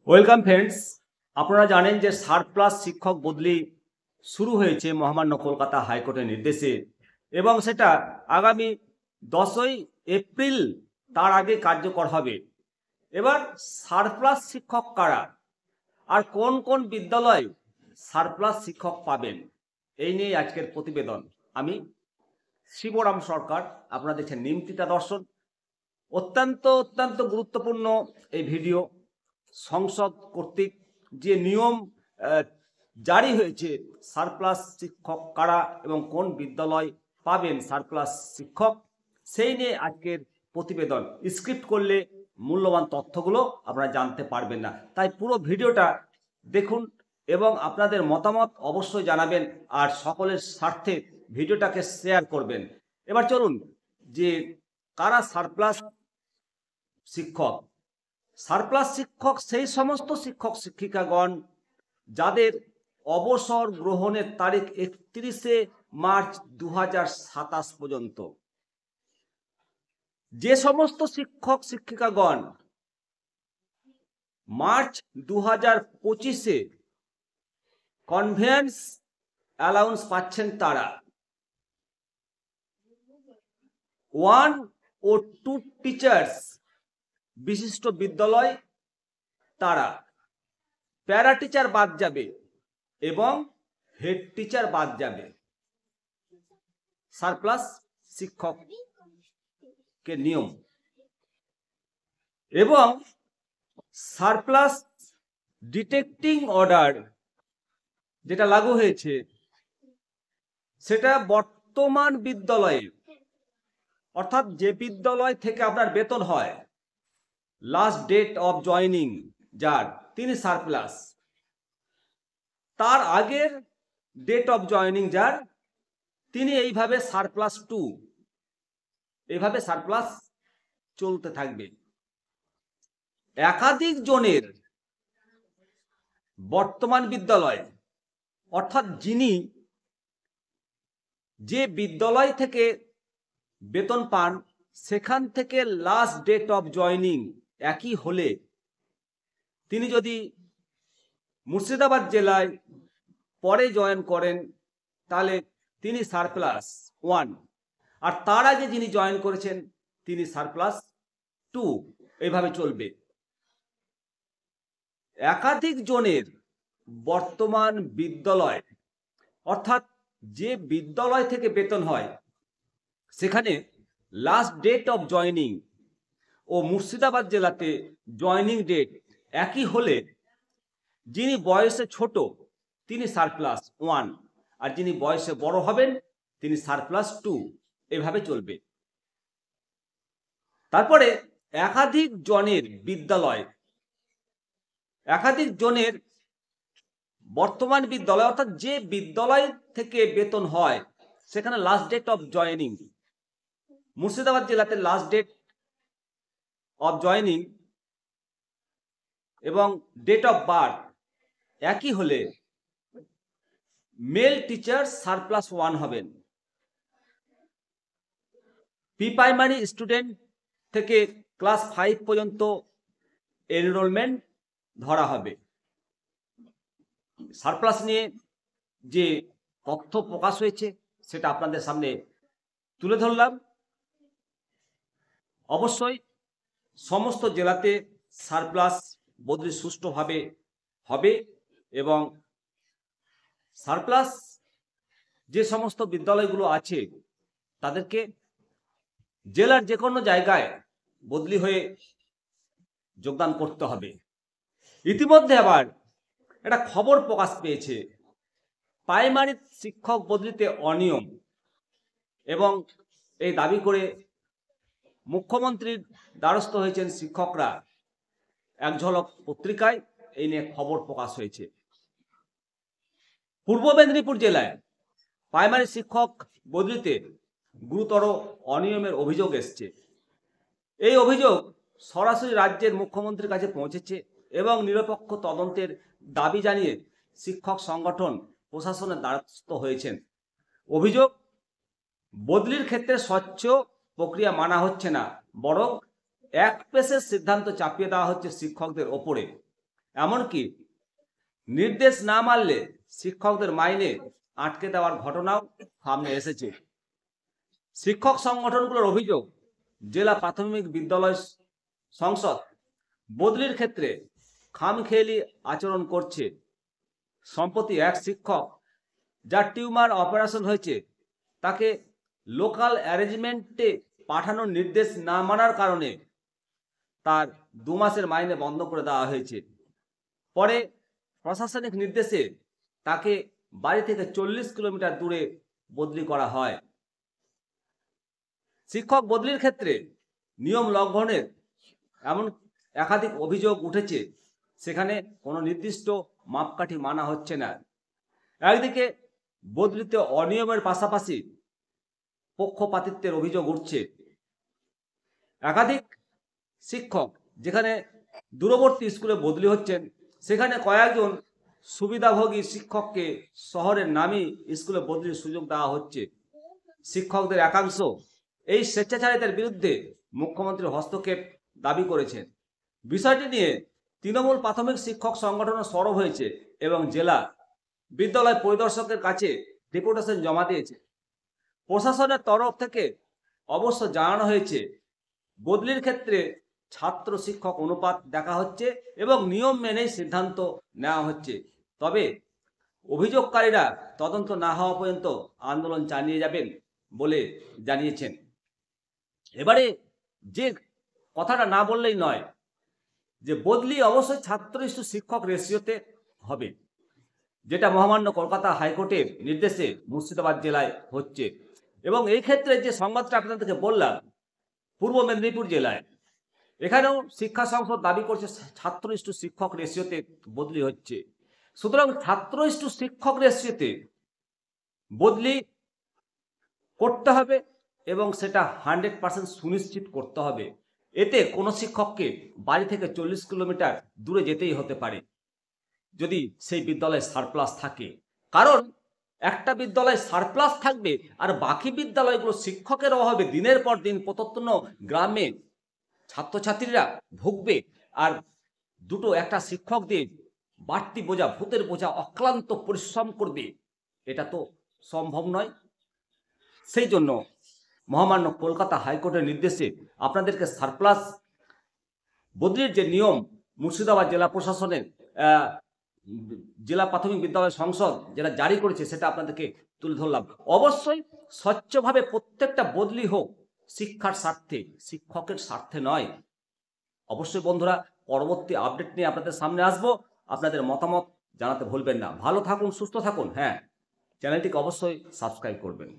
Welcome friends, আপনারা জানেন যে সারপ্লাস শিক্ষক বদলি শুরু হয়েছে মহামান্য কলকাতা হাইকোর্টের নির্দেশে এবং সেটা আগামী 10ই এপ্রিল তার আগে কার্যকর হবে। এবার সারপ্লাস শিক্ষক কারা আর কোন কোন বিদ্যালয় সারপ্লাস শিক্ষক পাবেন, এই নিয়ে আজকের প্রতিবেদন। আমি শিবরাম সরকার, আপনারা দেখছেন নিমতিতা দর্শন। অত্যন্ত গুরুত্বপূর্ণ এই ভিডিও। সংসদ কর্তৃক যে নিয়ম জারি হয়েছে, সারপ্লাস শিক্ষক কারা এবং কোন বিদ্যালয় পাবেন সারপ্লাস শিক্ষক, সেই নিয়ে আজকের প্রতিবেদন। স্ক্রিপ্ট করলে মূল্যবান তথ্যগুলো আপনারা জানতে পারবেন না, তাই পুরো ভিডিওটা দেখুন এবং আপনাদের মতামত অবশ্যই জানাবেন আর সকলের স্বার্থে ভিডিওটাকে শেয়ার করবেন। এবার চলুন, যে কারা সারপ্লাস শিক্ষক। সারপ্লাস শিক্ষক সেই সমস্ত শিক্ষক শিক্ষিকাগণ যাদের অবসর গ্রহণের তারিখ 31শে মার্চ 2027 পর্যন্ত। যে সমস্ত শিক্ষক শিক্ষিকাগণ মার্চ 2025-এ কনভেন্স অ্যালাউন্স পাচ্ছেন, তারা 1 ও 2 টিচার্স বিশিষ্ট বিদ্যালয়, তারা প্যারা টিচার বাদ যাবে এবং হেড টিচার বাদ যাবে সারপ্লাস শিক্ষকের নিয়ম। এবং সারপ্লাস ডিটেক্টিং অর্ডার যেটা লাগু হয়েছে, সেটা বর্তমান বিদ্যালয়ে, অর্থাৎ যে বিদ্যালয় থেকে আপনার বেতন হয়, লাস্ট ডেট অফ জয়নিং যার, তিনি সারপ্লাস। তার আগের ডেট অফ জয়নিং যার, তিনি এইভাবে সারপ্লাস 2, এইভাবে সারপ্লাস চলতে থাকবে। একাধিক জনের বর্তমান বিদ্যালয়, অর্থাৎ যিনি যে বিদ্যালয় থেকে বেতন পান সেখান থেকে লাস্ট ডেট অফ জয়নিং একই হলে, তিনি যদি মুর্শিদাবাদ জেলায় পরে জয়েন করেন তাহলে তিনি সারপ্লাস 1, আর তার আগে যিনি জয়েন করেছেন তিনি সারপ্লাস 2, এইভাবে চলবে। একাধিক জনের বর্তমান বিদ্যালয়, অর্থাৎ যে বিদ্যালয় থেকে বেতন হয় সেখানে লাস্ট ডেট অফ জয়নিং ও মুর্শিদাবাদ জেলাতে জয়নিং ডেট একই হলে, যিনি বয়সে ছোট তিনি সারপ্লাস 1, আর যিনি বয়সে বড় হবেন তিনি সারপ্লাস 2, এভাবে চলবে। তারপরে একাধিক জনের বিদ্যালয়, একাধিক জনের বর্তমান বিদ্যালয়, অর্থাৎ যে বিদ্যালয় থেকে বেতন হয় সেখানে last date of joining, Murshidabad জেলাতে লাস্ট ডেট অফ জয়নিং এবং ডেট অফ বার্থ একই হলে মেল টিচার সারপ্লাস 1 হবেন। প্রি প্রাইমারি স্টুডেন্ট থেকে ক্লাস 5 পর্যন্ত এনরোলমেন্ট ধরা হবে। সারপ্লাস নিয়ে যে তথ্য প্রকাশ হয়েছে সেটা আপনাদের সামনে তুলে ধরলাম। অবশ্যই সমস্ত জেলাতে সারপ্লাস বদলি সুষ্ঠুভাবে হবে এবং সারপ্লাস যে সমস্ত বিদ্যালয়গুলো আছে তাদেরকে জেলার যে কোনো জায়গায় বদলি হয়ে যোগদান করতে হবে। ইতিমধ্যে আবার একটা খবর প্রকাশ পেয়েছে, প্রাইমারি শিক্ষক বদলিতে অনিয়ম, এবং এই দাবি করে মুখ্যমন্ত্রীর দ্বারস্থ হয়েছেন শিক্ষকরা। এক ঝলক পত্রিকায় এই নিয়ে খবর প্রকাশ হয়েছে। পূর্ব মেদিনীপুর জেলায় প্রাইমারি শিক্ষক বদলিতে গুরুতর অনিয়মের অভিযোগ এসছে। এই অভিযোগ সরাসরি রাজ্যের মুখ্যমন্ত্রীর কাছে পৌঁছেছে এবং নিরপেক্ষ তদন্তের দাবি জানিয়ে শিক্ষক সংগঠন প্রশাসনের দ্বারস্থ হয়েছেন। অভিযোগ, বদলির ক্ষেত্রে স্বচ্ছ প্রক্রিয়া মানা হচ্ছে না, বরং এক পেশের সিদ্ধান্ত চাপিয়ে দেওয়া হচ্ছে শিক্ষকদের ওপরে। এমনকি নির্দেশ না মানলে শিক্ষকদের মাইনে আটকে দেওয়ার ঘটনাও সামনে এসেছে। শিক্ষক সংগঠনগুলোর অভিযোগ, জেলা প্রাথমিক বিদ্যালয় সংসদ বদলির ক্ষেত্রে খামখেয়ালি আচরণ করছে। সম্প্রতি এক শিক্ষক যার টিউমার অপারেশন হয়েছে তাকে লোকাল অ্যারেঞ্জমেন্টে পাঠানোর নির্দেশ না মানার কারণে তার 2 মাসের মাইনে বন্ধ করে দেওয়া হয়েছে। পরে প্রশাসনিক নির্দেশে তাকে বাড়ি থেকে 40 কিলোমিটার দূরে বদলি করা হয়। শিক্ষক বদলির ক্ষেত্রে নিয়ম লঙ্ঘনের এমন একাধিক অভিযোগ উঠেছে, সেখানে কোনো নির্দিষ্ট মাপকাঠি মানা হচ্ছে না। একদিকে বদলিতে অনিয়মের পাশাপাশি পক্ষপাতিত্বের অভিযোগ উঠছে। একাধিক শিক্ষক যেখানে দূরবর্তী স্কুলে বদলি হচ্ছেন, সেখানে কয়েকজন সুবিধাভোগী শিক্ষককে শহরের নামী স্কুলে বদলির সুযোগ দেওয়া হচ্ছে। শিক্ষকদের একাংশ এই স্বেচ্ছাচারিতার বিরুদ্ধে মুখ্যমন্ত্রীর হস্তক্ষেপ দাবি করেছেন। বিষয়টি নিয়ে তৃণমূল প্রাথমিক শিক্ষক সংগঠন সরব হয়েছে এবং জেলা বিদ্যালয় পরিদর্শকের কাছে ডেপুটেশন জমা দিয়েছে। প্রশাসনের তরফ থেকে অবশ্য জানানো হয়েছে, বদলির ক্ষেত্রে ছাত্র শিক্ষক অনুপাত দেখা হচ্ছে এবং নিয়ম মেনেই সিদ্ধান্ত নেওয়া হচ্ছে। তবে অভিযোগকারীরা তদন্ত না হওয়া পর্যন্ত আন্দোলন চালিয়ে যাবেন বলে জানিয়েছেন। এবারে যে কথাটা না বললেই নয়, যে বদলি অবশ্যই ছাত্র শিক্ষক রেশিওতে হবে, যেটা মহামান্য কলকাতা হাইকোর্টের নির্দেশে মুর্শিদাবাদ জেলায় হচ্ছে। এবং এই ক্ষেত্রে যে সংবাদটা আপনাদেরকে বললাম, পূর্ব মেদিনীপুর জেলায়, এখানেও শিক্ষা সংসদ দাবি করছে ছাত্র শিক্ষক রেশিওতে বদলি হচ্ছে। সুতরাং ছাত্র শিক্ষক রেশিওতে বদলি করতে হবে এবং সেটা 100% সুনিশ্চিত করতে হবে। এতে কোনো শিক্ষককে বাড়ি থেকে 40 কিলোমিটার দূরে যেতেই হতে পারে যদি সেই বিদ্যালয়ে সারপ্লাস থাকে। কারণ একটা বিদ্যালয়ে সারপ্লাস থাকবে আর বাকি বিদ্যালয়গুলো শিক্ষকের অভাবে দিনের পর দিন প্রত্যন্ত গ্রামে ছাত্রছাত্রীরা ভুগবে, আর দুটো একটা শিক্ষক দিয়ে বাড়তি বোঝা, ভূতের বোঝা অক্লান্ত পরিশ্রম করবে, এটা তো সম্ভব নয়। সেই জন্য মহামান্য কলকাতা হাইকোর্টের নির্দেশে আপনাদেরকে সারপ্লাস বদলির যে নিয়ম মুর্শিদাবাদ জেলা প্রশাসনের জেলা প্রাথমিক বিদ্যালয় সংসদ যেটা জারি করেছে, সেটা আপনাদেরকে তুলে ধরলাম। অবশ্যই স্বচ্ছভাবে প্রত্যেকটা বদলি হোক শিক্ষার স্বার্থে, শিক্ষকের স্বার্থে নয়। অবশ্যই বন্ধুরা, পরবর্তী আপডেট নিয়ে আপনাদের সামনে আসবো। আপনাদের মতামত জানাতে ভুলবেন না। ভালো থাকুন, সুস্থ থাকুন। হ্যাঁ, চ্যানেলটিকে অবশ্যই সাবস্ক্রাইব করবেন।